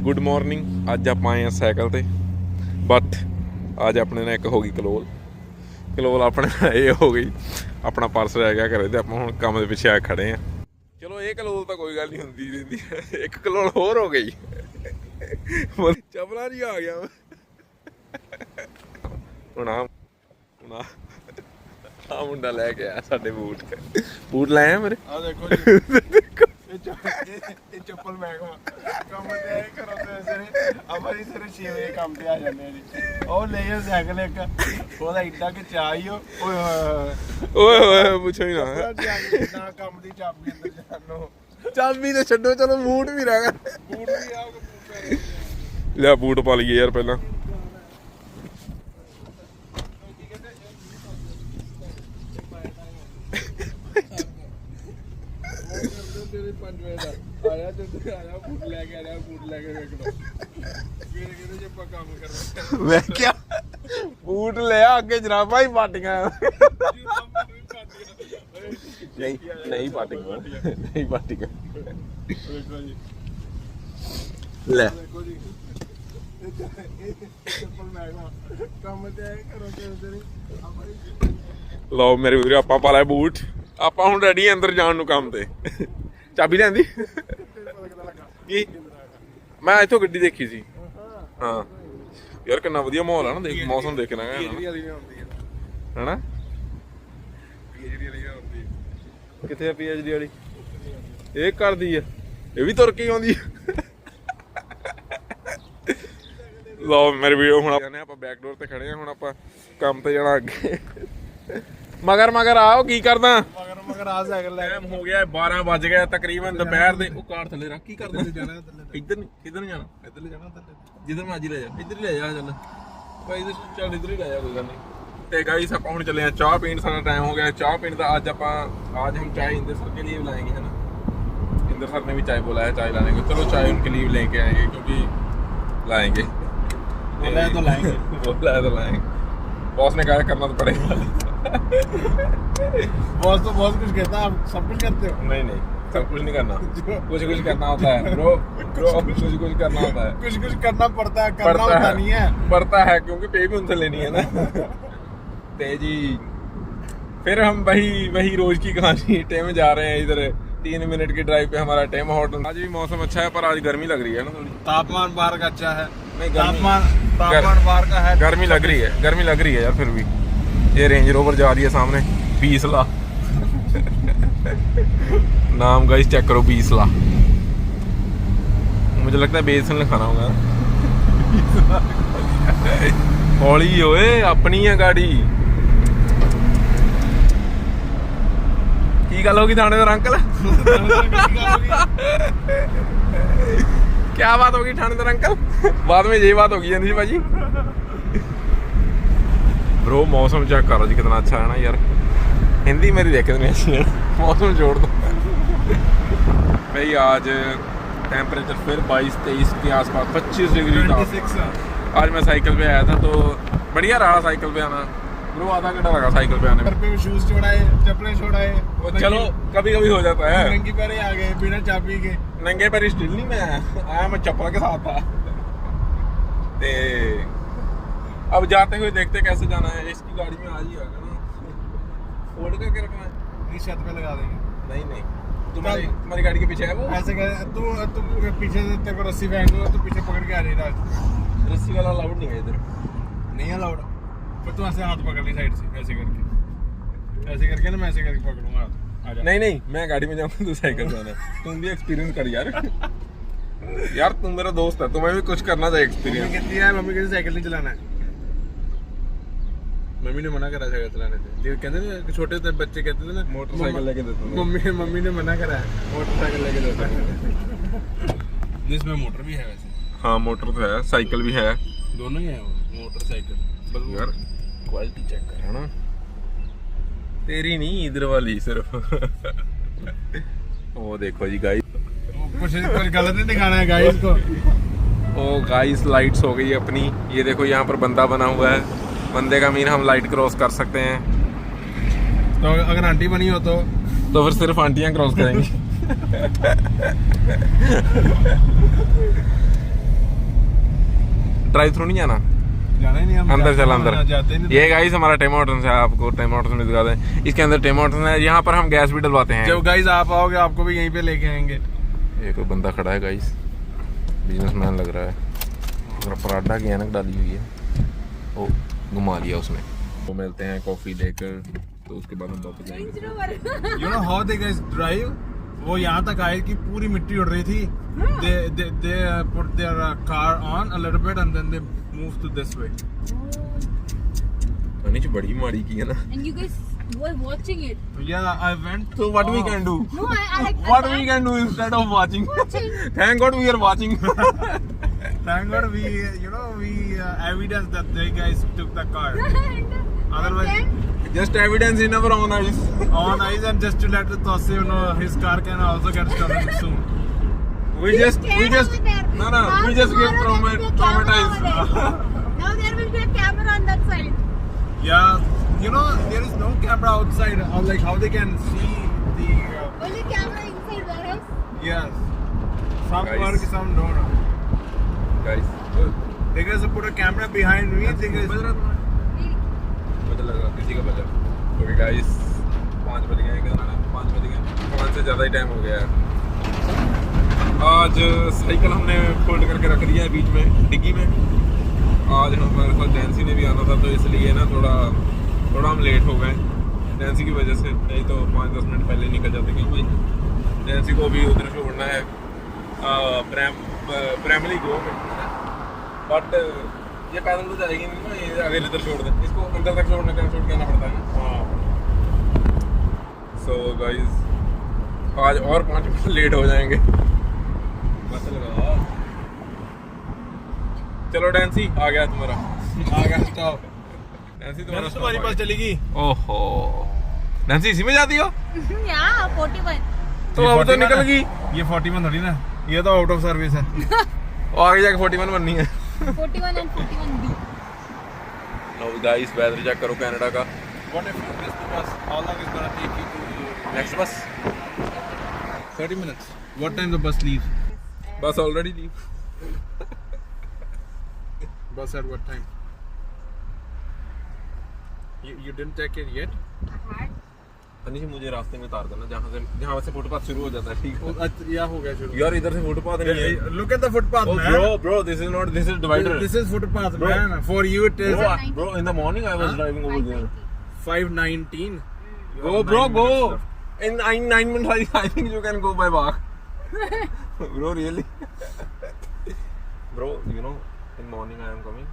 Good morning. ਅੱਜ ਆਪਾਂ ਆਏ ਆ ਸਾਈਕਲ ਤੇ, ਬਟ ਅੱਜ ਆਪਣੇ ਨਾਲ ਇੱਕ ਹੋ ਗਈ ਕਲੋਲ ਆਪਣੇ ਨਾਲ ਇਹ ਹੋ ਗਈ, ਆਪਣਾ ਪਰਸ ਰਹਿ ਗਿਆ ਘਰੇ ਤੇ ਆਪਾਂ ਹੁਣ ਕੰਮ ਦੇ ਪਿੱਛੇ ਆ ਖੜੇ ਆ। ਚਲੋ ਇਹ ਕਲੋਲ ਤਾਂ ਕੋਈ ਗੱਲ ਨਹੀਂ, ਹੁੰਦੀ ਰਹਿੰਦੀ ਹੈ, ਇੱਕ ਕਲੋਲ ਹੋਰ ਹੋ ਗਈ। ਚਪਲਾ ਜੀ ਆ ਗਿਆ ਹੁਣ ਆ ਮੁੰਡਾ ਲੈ ਕੇ ਆਇਆ ਸਾਡੇ ਬੂਟ ਲੈ ਆ ਮੇਰੇ। ਆ ਦੇਖੋ ਜੀ ਇਹ ਚੱਪਲ ਮਹਿਕਮਾ ਕੰਮ ਤੇ ਆਏ ਕਰੋ ਤੇ ਸਰੇ ਆਪਾਂ ਜੀ ਸਰੇ 6 ਵਜੇ ਕੰਮ ਤੇ ਆ ਜਾਂਦੇ ਆ ਜੀ। ਉਹ ਲੈ ਆ ਸਾਈਕਲ ਇੱਕ, ਉਹਦਾ ਇੱਡਾ ਕਿ ਚਾਹੀਓ ਓਏ ਪੁੱਛੋ ਹੀ ਨਾ ਕੰਮ ਦੀ ਚਾਬੀ ਅੰਦਰ ਜਾਨੋ, ਚਾਬੀ ਤੇ ਛੱਡੋ, ਚਲੋ ਬੂਟ ਵੀ ਰਹਿ ਗਏ, ਬੂਟ ਵੀ ਆ ਲੈ ਬੂਟ ਪਾ ਲਈਏ ਯਾਰ ਪਹਿਲਾਂ। ਮੈਂ ਕਿਹਾ ਬੂਟ ਲਿਆ ਅੱਗੇ ਜਰਾਬਾਂ ਹੀ ਪਾਟੀਆਂ। ਨਹੀਂ ਪਾਟੀਆਂ ਲੈ ਲਓ ਮੇਰੇ ਵੀਰੇ, ਆਪਾਂ ਪਾ ਲਿਆ ਬੂਟ, ਆਪਾਂ ਹੁਣ ਰੈਡੀ ਅੰਦਰ ਜਾਣ ਨੂੰ ਕੰਮ ਤੇ। ਚਾਬੀ ਲਿਆਂਦੀ ਕੀ? ਮੈਂ ਇੱਥੋਂ ਗੱਡੀ ਦੇਖੀ ਸੀ। ਹਾਂ ਯਾਰ ਕਿੰਨਾ ਵਧੀਆ ਮਾਹੌਲ ਆ ਨਾ, ਦੇਖ ਮੌਸਮ ਦੇਖਣਾ ਹੈ ਨਾ। ਕਿੱਥੇ ਆ PhD ਵਾਲੀ? ਇਹ ਕਰਦੀ ਆ, ਇਹ ਵੀ ਤੁਰ ਕੇ ਆਉਂਦੀ ਆ। ਲਓ ਮੇਰੇ ਵੀਡੀਓ, ਹੁਣ ਆਪਾਂ ਬੈਕ ਡੋਰ ਤੇ ਖੜੇ ਆ, ਹੁਣ ਆਪਾਂ ਕੰਮ ਤੇ ਜਾਣਾ ਅੱਗੇ। ਮਗਰ ਆਓ, ਕੀ ਕਰਦਾ ਮਗਰ ਆ ਸਾਈਕਲ ਲੈ। ਟਾਈਮ ਹੋ ਗਿਆ 12 ਵੱਜ ਗਏ ਤਕਰੀਬਨ ਦੁਪਹਿਰ ਦੇ। ਉਹ ਕਾਰ ਥੱਲੇ ਰੱਖ, ਕੀ ਕਰਦਾ? ਜਾਣਾ ਇੱਧਰ ਨਹੀਂ, ਕਿੱਧਰ ਨੂੰ ਜਾਣਾ? ਇੱਧਰ ਲੈ ਜਾਣਾ, ਜਿੱਧਰ ਮਰਜੀ ਲੈ ਜਾ, ਇੱਧਰ ਹੀ ਲੈ ਜਾ। ਚੱਲ ਭਾਈ ਚੱਲ ਇੱਧਰ ਹੀ ਲੈ ਜਾ, ਕੋਈ ਗੱਲ ਨਹੀਂ। ਤੇ ਗਾਈਸ ਆਪਾਂ ਹੁਣ ਚੱਲੇ ਆ ਚਾਹ ਪੀਣ, ਸਾਡਾ ਟਾਈਮ ਹੋ ਗਿਆ ਚਾਹ ਪੀਣ ਦਾ। ਅੱਜ हम चाय इंदर सर के लिए लाएंगे, है ना। इंदर सर ने भी चाय बोला है, चाय लाने को। चलो चाय उनके लिए लेके आएंगे, क्योंकि लाएंगे बोला है तो लाएंगे। बॉस ने कहा करना तो पड़ेगा। बॉस तो बहुत कुछ कहता है, आप सब कुछ करते हो? नहीं सब कुछ नहीं करना, कुछ करना होता है ब्रो कुछ करना होता है, कुछ करना पड़ता है, करना होता नहीं है, पड़ता है क्योंकि पे भी उनसे लेनी है ना। ते जी फिर हम वही रोज की कहानी। टेम जा रहे हैं इधर, 3 मिनट की ड्राइव पे हमारा टेम होटल। आज भी मौसम अच्छा है, पर आज गर्मी लग रही है ना थोड़ी। तापमान बाहर का अच्छा है, तापमान बाहर का है, गर्मी लग रही है यार। फिर भी ये रेंज रोवर जा रही है सामने, 20 लाख नाम गाइस चेक करो, 20 लाख। मुझे लगता है बेसन लिखाना होगा। हौली होए, अपनी है गाड़ी। की गल होगी थानेदार अंकल? क्या बात होगी थानेदार अंकल? बाद में यही बात होगी जानी जी भाजी। ब्रो मौसम चेक करो जी, कितना अच्छा है ना यार। हिंदी मेरी देख नहीं अच्छी है, मौसम जोड़ दो भाई। आज टेम्परेचर फिर 22-23 के आसपास, 25 डिग्री था। आज मैं साइकिल पे आया था तो बढ़िया रहा साइकिल पे आना। ब्रो आधा घंटा लगा साइकिल पे आने में। पे शूज छोड़ाए, चप्पलें छोड़ाए, चलो कभी हो जाता है। नंगे पैर आ गए बिना चाबी के। नंगे पैर स्टिल नहीं मैं आया, मैं चप्पल के साथ था। ते अब जाते हुए देखते कैसे जाना है। इसकी गाड़ी में आज ही आएगा ना, फोल्ड करके रखना है, इस छत पे लगा देंगे। नहीं तुम्हारी गाड़ी के पीछे है वो। ऐसे कर तू पीछे से तेरे को रस्सी फेंक दूंगा, तू पीछे पकड़ के आ रही है। रस्सी वाला अलाउड नहीं है इधर, नहीं अलाउड। पर तू ऐसे हाथ पकड़ ली साइड से, ऐसे करके ना, मैं ऐसे करके पकड़ूंगा हाथ। आजा। नहीं मैं गाड़ी में जाऊंगा, तू साइकिल से आना। तुम भी एक्सपीरियंस कर यार। यार तुम मेरा दोस्त है, तुम्हें भी कुछ करना चाहिए एक्सपीरियंस। मम्मी कहती साइकिल नहीं चलाना है। मम्मी ने मना करा साइकिल चलाने से। कहते ना छोटे बच्चे कहते थे ना मोटरसाइकिल लेके देते। मम्मी ने मना करा है मोटरसाइकिल लेके देते। इसमें मोटर भी है वैसे। हाँ मोटर तो है, साइकिल भी है, दोनों ही है वो, मोटरसाइकिल। यार क्वालिटी चेक कर ना, तेरी नहीं इधर वाली सिर्फ। वो देखो जी गाइस, कुछ गलत नहीं दिखाना है गाइस को। ओ गाइस लाइट्स हो गई अपनी। ये देखो यहाँ पर बंदा बना हुआ है, बंदे का मीन हम लाइट क्रॉस कर सकते हैं। तो अगर आंटी बनी हो तो फिर सिर्फ आंटियां क्रॉस करेंगी। ड्राइव थ्रू नहीं जाना, जाना ही नहीं हम, अंदर चल अंदर। जाते नहीं। ये गाइस हमारा टिम हॉर्टन्स है, आपको टिम हॉर्टन्स में दिखा दें। इसके अंदर टिम हॉर्टन्स है, यहाँ पर हम गैस भी डलवाते हैं। जब गाइस आप आओगे आपको भी यहीं पे लेके आएंगे। ये कोई बंदा खड़ा है गाइस, बिजनेसमैन लग रहा है, पराठा की ऐनक डाली हुई है, ओ घुमा लिया उसने। वो मिलते हैं कॉफी लेकर, तो उसके बाद हम वापस जाएंगे। You know how they guys drive? वो यहाँ तक आए कि पूरी मिट्टी उड़ रही थी। They put their car on a little bit and then they move to this way. अनिच बड़ी माड़ी की है ना। And you guys were watching it. Yeah, I went. So what we can do? No, I like What we can do instead of watching? Thank God we are watching. Thank God we evidence that they guys took the car. Otherwise, Just evidence in our own eyes. on eyes and just to let Tosi know his car can also get stolen soon. We just we just get traumatized. Now there will be a camera on that side. Yeah, there is no camera outside. Or like how they can see the. Only camera inside the house. Yes. Some Guys. work, some don't. Guys, They guys put a camera behind me. They guys. Budget लग रहा किसी का budget. Okay guys, 5 बज गए, कितना है? 5 बज गए, 5 से ज़्यादा ही टाइम हो गया है। आज साइकिल हमने फोल्ड करके रख दिया है बीच में डिग्गी में। आज हमारे साथ नैन्सी ने भी आना था, तो इसलिए ना थोड़ा हम लेट हो गए नैन्सी की वजह से, नहीं तो 5-10 मिनट पहले निकल जाते। क्योंकि नैन्सी को भी उधर छोड़ना है प्राइमरी गो में, बट ये पैदल तो जाएगी नहीं ना, ये अगर इधर छोड़ दें, इसको अंदर तक छोड़ के आना पड़ता है ना। सो गाइस आज और 5 मिनट लेट हो जाएंगे। चलो डैंसी आ गया तुम्हारा, आ गया स्टॉप। डैंसी तुम्हारी पास चलेगी। ओहो, डैंसी इसी में जाती हो? Yeah, 41. तो अब तो निकल गई। ये 41 थोड़ी ना, ये तो आउट ऑफ सर्विस है। और आगे जाके 41 बननी है। 41 and 41B. No guys, weather check करो कनाडा का। What if you miss the bus? How long is gonna take you to next बस 30 minutes. What time the bus leaves? बस already leave. Bus at what time? You didn't take it yet? अनिश मुझे रास्ते में उतार देना, जहाँ से footpath शुरू हो जाता है, ठीक है? या हो गया शुरू। यार इधर से फुटपाथ नहीं है। Look at the footpath, Oh, man. bro, this is divider. This is footpath, Bro. man. For you it is Bro, in the morning I was driving over there. 5:19. Go, bro, go. In 9 minutes, I think you can go by walk. Bro, really? Bro, in morning I am coming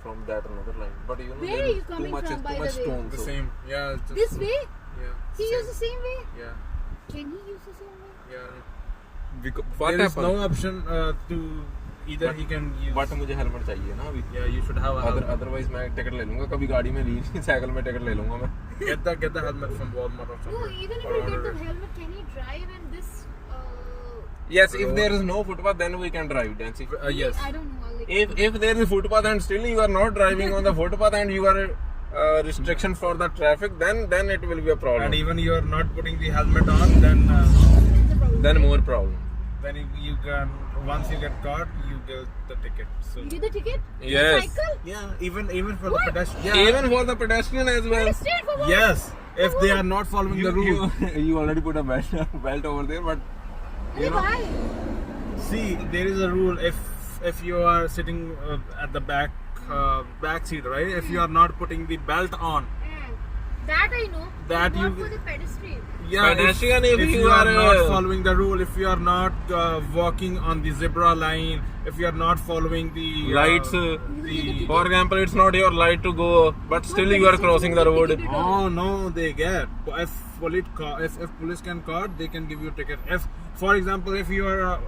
from that another line, but Where are you coming too much from, by too much the way? stone. The so- same. Yeah. it's just- This way? Yeah. He used the same way? Yeah. Can he use the same way? Yeah. What There is happened? no option to either he can use. But मुझे helmet चाहिए ना अभी। Yeah, you should have a helmet. Otherwise मैं ticket ले लूंगा, कभी गाड़ी में ली नहीं, साइकिल में टिकट ले लूंगा मैं। Get the helmet from Walmart or No, something. even if Or you get order the it. helmet, can he drive in this? Yes, if there is no footpath, then we can drive, Nancy. Yes. I don't know. Like, If there is footpath and still you are not driving on the footpath and you are restriction for the traffic, then it will be a problem. And even you are not putting the helmet on, then that's the problem. Then more problem. then you can once you get caught, you get the ticket. So You get the ticket? Yes. Cycle? yeah, even for the What? pedestrian. Even for the pedestrian as well. Pedestrian for what? Yes, if they are not following the rule. You already put a belt over there, but Hey, why? See, there is a rule. If you are sitting at the back seat, right? If you are not putting the belt on, That I know. That but not you- for the pedestrian. yeah. Pedestrian, if if you you are are, not following the rule, if you are not walking on the zebra line, if you are not following the lights. the For example, it's not your light to go, but still you are crossing the road. oh no, they get if police can caught, they can give you a ticket. If, for example, if you are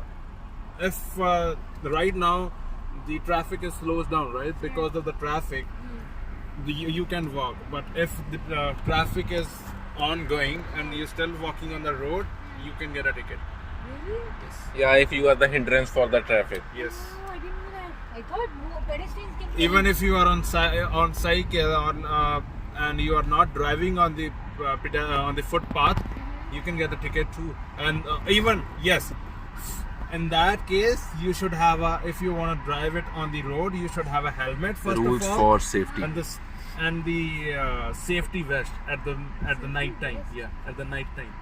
right now the traffic is slows down, right, because of the traffic, you can walk. But if the traffic is ongoing and you're still walking on the road, you can get a ticket. Really? Yeah, if you are the hindrance for the traffic. Yes. Oh, I didn't know that. I thought pedestrians can. Even if you are on cycle and you are not driving on the footpath, you can get a ticket too. And even yes, In that case, you should have if you want to drive it on the road, you should have a helmet first Rules of all, for safety. and the safety vest at the night time. Yeah, at the night time.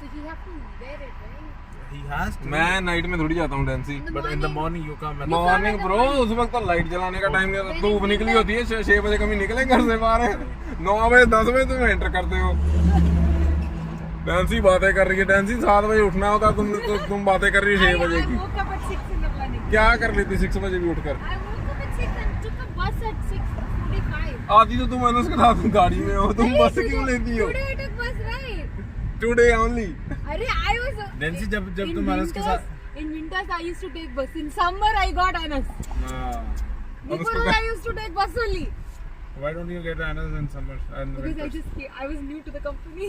So you have to wear it, right? He has to. मैं night में थोड़ी जाता हूँ डेंसी. But in the morning you come. Morning bro, उस वक्त तो light जलाने का टाइम नहीं होता. धूप निकली होती है 6 बजे. कभी निकले घर से बाहर 9 बजे 10 बजे तुम एंटर करते हो. डेंसी बातें कर रही है. डेंसी 7 बजे उठना होता. तुम बातें कर रही हो 6 बजे I की. woke up at 6 in the morning. क्या कर लेती 6 बजे भी उठकर? I woke up at 6 and took a bus at 6:45. आती तो तुम अनुष्का के साथ गाड़ी में हो. तुम बस क्यों लेती हो? Today I took bus, right? Today only. अरे I was. Nancy, जब in तुम अनस के साथ. In winters I used to take bus. In summer I got Anas. Before I used to take bus only. Why don't you get Anas in summer and Because I was new to the company.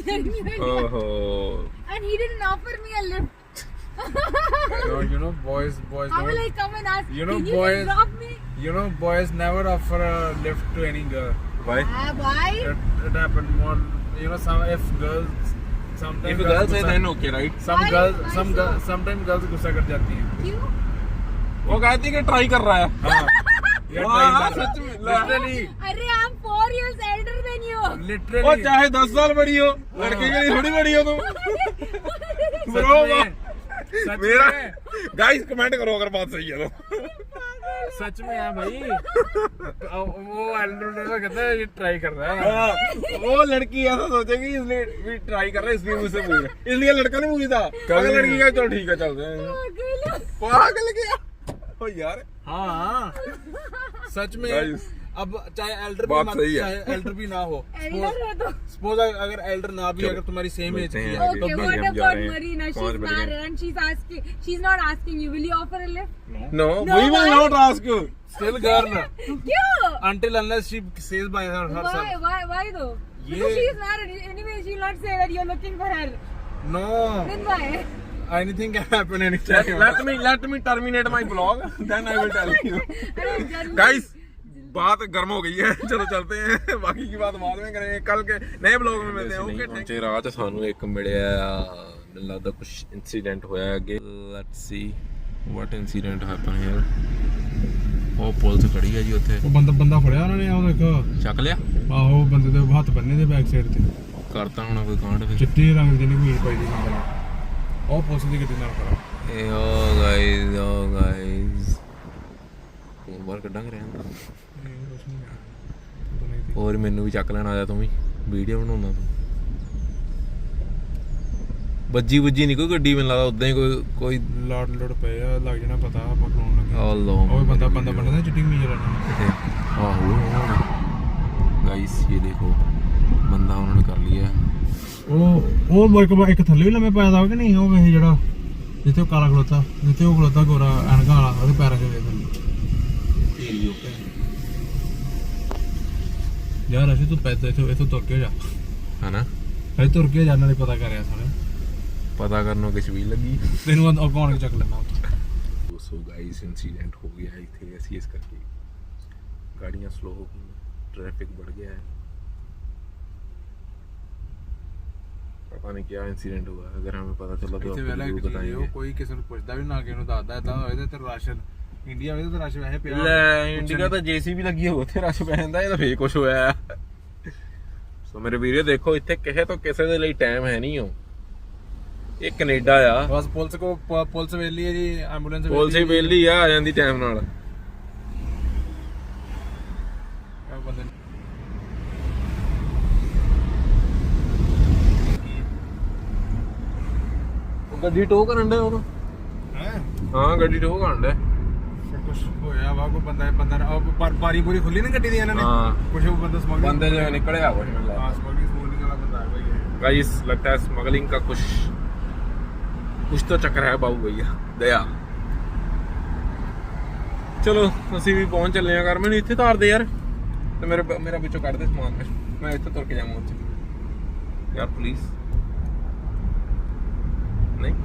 Oh. And he didn't offer me a lift. you know, boys How will I don't. come and ask? You know, "Can you boys- just drop me?" You know, boys never offer a lift to any girl. Why? Why? It happened more. You know, if girls sometimes. If girls say then okay, right? Sometimes girls गुस्सा कर जाती हैं. क्यों? वो कहती है कि try कर रहा है. हाँ. You're हाँ, trying सच that. में. Literally. अरे I'm 4 years elder than you. वो Literally. चाहे 10 साल बड़ी हो, लड़के के लिए थोड़ी बड़ी हो तुम. सच Bro, में. सच मेरा में. गाइस कमेंट करो अगर बात सही है तो. सच में है भाई. वो एल्डर तो कहता है ये ट्राई कर रहा है. हाँ, वो लड़की ऐसा सोचेगी इसलिए भी ट्राई कर रहा है इसलिए मुझसे पूछ रहा है. इसलिए लड़का नहीं पूछता. अगर लड़की का चलो ठीक है चलते हैं. पागल क्या? ओ यार. हाँ. सच में. Guys, अब चाहे एल्डर बात भी सही है. चाहे एल्डर भी ना हो. Elder है तो. सपोज अगर एल्डर ना भी अगर तुम्हारी सेम एज की है आगे तो Okay, भी. what हम जा about रहे हैं. Marina? 5 She's बज गए. married and she's not asking you. Will you offer a lift? No, No, we will why? not ask you. Still girl. क्यों? Until unless she says by herself. Why though? ये- Because she's married. Anyway, she'll not say that you're looking for her. No. Then why? Anything can happen anytime. Let me terminate my vlog. Then I will tell you. अरे जरूर. Guys, बात गर्म हो गई है. चलो चलते हैं. बाकी की बात बाद में करेंगे. कल के नए ब्लॉग में मिलते हैं. ओके. ਪਹੁੰਚੇ ਰਾਹ 'ਚ ਸਾਨੂੰ ਇੱਕ ਮਿਲਿਆ. ਮੈਨੂੰ ਲੱਗਦਾ ਕੁਝ ਇਨਸੀਡੈਂਟ ਹੋਇਆ ਅੱਗੇ. Let's see what incident happen here. ਉਹ ਪੁਲਿਸ ਖੜੀ ਹੈ ਜੀ ਉੱਥੇ. ਉਹ ਬੰਦਾ ਫੜਿਆ ਉਹਨਾਂ ਨੇ ਉਹ ਦੇਖੋ. ਚੱਕ ਲਿਆ. ਆਹੋ ਬੰਦੇ ਦੇ ਹੱਥ ਬੰਨੇ ਦੇ ਬੈਕ ਸਾਈਡ ਤੇ. ਕਰਤਾ ਹੁਣ ਕੋਈ ਕਾਂਡ ਫਿਰ. ਚਿੱਟੇ ਰੰਗ ਦੀ ਕਮੀਜ਼ ਪਾਈ ਦੀ ਬੰਦੇ ਨੇ. ਉਹ ਪੁਲਿਸ ਦੀ ਗੱਡੀ ਨਾਲ ਖੜਾ. ਓ ਗਾਇਜ਼ ਫੋਨ ਬਾਹਰ ਕੱਢਾਂਗੇ ਰਹਿਣ. ਹੋਰ ਮੈਨੂੰ ਵੀ ਚੱਕ ਲੈਣ ਆ ਜਾ ਤੂੰ ਵੀ. ਵੀਡੀਓ ਬਣਾਉਣਾ ਤੂੰ. ਵੱਜੀ ਨਹੀਂ ਕੋਈ ਗੱਡੀ. ਮੈਨੂੰ ਲੱਗਦਾ ਉਦਾਂ ਹੀ ਕੋਈ ਲੋਡ ਪਏ ਆ. ਲੱਗ ਜਾਣਾ ਪਤਾ ਆਪਾਂ ਕਰਾਉਣ ਲੱਗੇ. ਅੱਲਾ ਉਹ ਬੰਦਾ ਬੰਦਾ ਚਿੱਟੀ ਕਮੀਜ਼ ਵਾਲਾ. ਆਹੋ ਗਾਇਸ ਇਹ ਦੇਖੋ ਬੰਦਾ ਉਹਨਾਂ ਨੇ ਕਰ ਲਿਆ. ਉਹ ਇੱਕ ਥੱਲੇ ਵੀ ਲੰਮੇ ਪਾਇਆ ਦਾ ਕਿ ਨਹੀਂ. ਉਹ ਵੇਖ ਜਿਹੜਾ ਜਿੱਥੇ ਉਹ ਕਾਲਾ ਖਲੋਤਾ ਜਿੱਥੇ ਉਹ ਖਲੋਤਾ ਗੋਰਾ ਐਨਕਾਂ ਵਾਲਾ ਉਹਦੇ ਪੈਰਾਂ ਦੇ ਵੇਖ ਥੱਲੇ. ਯਾਰ ਅਸੀਂ ਤੂੰ ਪੈਦਾ ਇੱਥੋਂ ਤੁਰ ਕੇ ਜਾ. ਹਨਾ ਅਸੀਂ ਤੁਰ ਕੇ ਜਾਣ ਵਾਲੇ ਪਤਾ ਕਰਿਆ ਸਾਲੇ. ਪਤਾ ਕਰਨੋਂ ਕਿਸ ਵੀ ਲੱਗੀ. ਤੈਨੂੰ ਕੌਣ ਚੱਕ ਲੈਣਾ. ਸੋ ਗਾਇਸ ਇਨਸੀਡੈਂਟ ਹੋ ਗਿਆ ਇੱਥੇ. ਅਸੀਂ ਇਸ ਕਰਕੇ गाड़ियाँ स्लो हो गई. ट्रैफिक बढ़ गया है. पता नहीं क्या इंसिडेंट हुआ. अगर हमें पता चला तो आपको जरूर बताएंगे. ਕੋਈ ਕਿਸੇ ਨੂੰ ਪੁੱਛਦਾ ਵੀ ਨਾ ਕਿਸੇ ਨੂੰ ਦੱਸਦਾ ਇਦਾਂ ਹੋਏ ਤੇ ਰਾਸ਼ਨ ਇੰਡੀਆ ਵਿੱਚ ਤਾਂ ਰਸ਼ ਵੈਸੇ ਪਿਆ. ਲੈ ਇੰਡੀਆ ਤਾਂ ਜੇਸੀਬੀ ਲੱਗੀ ਹੋ ਉੱਥੇ ਰਸ਼ ਪੈਂਦਾ. ਇਹ ਤਾਂ ਫੇਰ ਕੁਝ ਹੋਇਆ. ਸੋ ਮੇਰੇ ਵੀਰੇ ਦੇਖੋ ਇੱਥੇ ਕਿਸੇ ਤੋਂ ਕਿਸੇ ਦੇ ਲਈ ਟਾਈਮ ਹੈ ਨਹੀਂ. ਇਹ ਕੈਨੇਡਾ ਆ. ਬਸ ਪੁਲਿਸ ਵੇਲੀ ਹੈ ਜੀ. ਐਂਬੂਲੈਂਸ ਪੁਲਿਸ ਹੀ ਵੇਲੀ ਆ ਜਾਂਦੀ ਟਾਈਮ ਨਾਲ. ਗੱਡੀ ਟੋ ਕਰਨ ਦੇ ਉਹ. ਹਾਂ ਗੱਡੀ ਟੋ ਕਰਨ ਦੇ. ਕੁਝ ਹੋਇਆ ਵਾ ਕੋਈ ਬੰਦਾ ਬਾਰੀ ਪੂਰੀ ਖੁੱਲੀ ਨਾ ਗੱਡੀ ਦੀ ਇਹਨਾਂ ਨੇ. ਹਾਂ ਕੁਝ ਉਹ ਬੰਦਾ ਸਮਗਲਿੰਗ ਬੰਦੇ ਜੋ ਨਿਕਲਿਆ ਕੁਝ ਮਿਲਦਾ. ਹਾਂ ਸਮਗਲਿੰਗ ਵਾਲਾ ਬੰਦਾ ਆ ਗਿਆ. गाइस लगता है स्मगलिंग का कुछ तो चक्कर है बाबू भैया दया. चलो ਅਸੀਂ ਵੀ ਪਹੁੰਚ ਚੱਲੇ ਆ. ਕਰ ਮੈਨੂੰ ਇੱਥੇ ਤਾਰ ਦੇ ਯਾਰ. ਤੇ ਮੇਰਾ ਵਿੱਚੋਂ ਕੱਢ ਦੇ ਸਮਾਨ. ਮੈਂ ਇੱਥੇ ਤੁਰ ਕੇ ਜਾਵਾਂ ਉੱਥੇ यार प्लीज. नहीं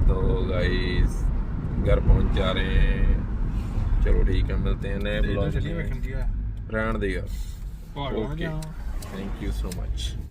तो गाइस घर पहुंच जा रहे हैं. चलो ठीक है मिलते हैं नए ब्लॉग में. रहने दे यार. Okay thank you so much.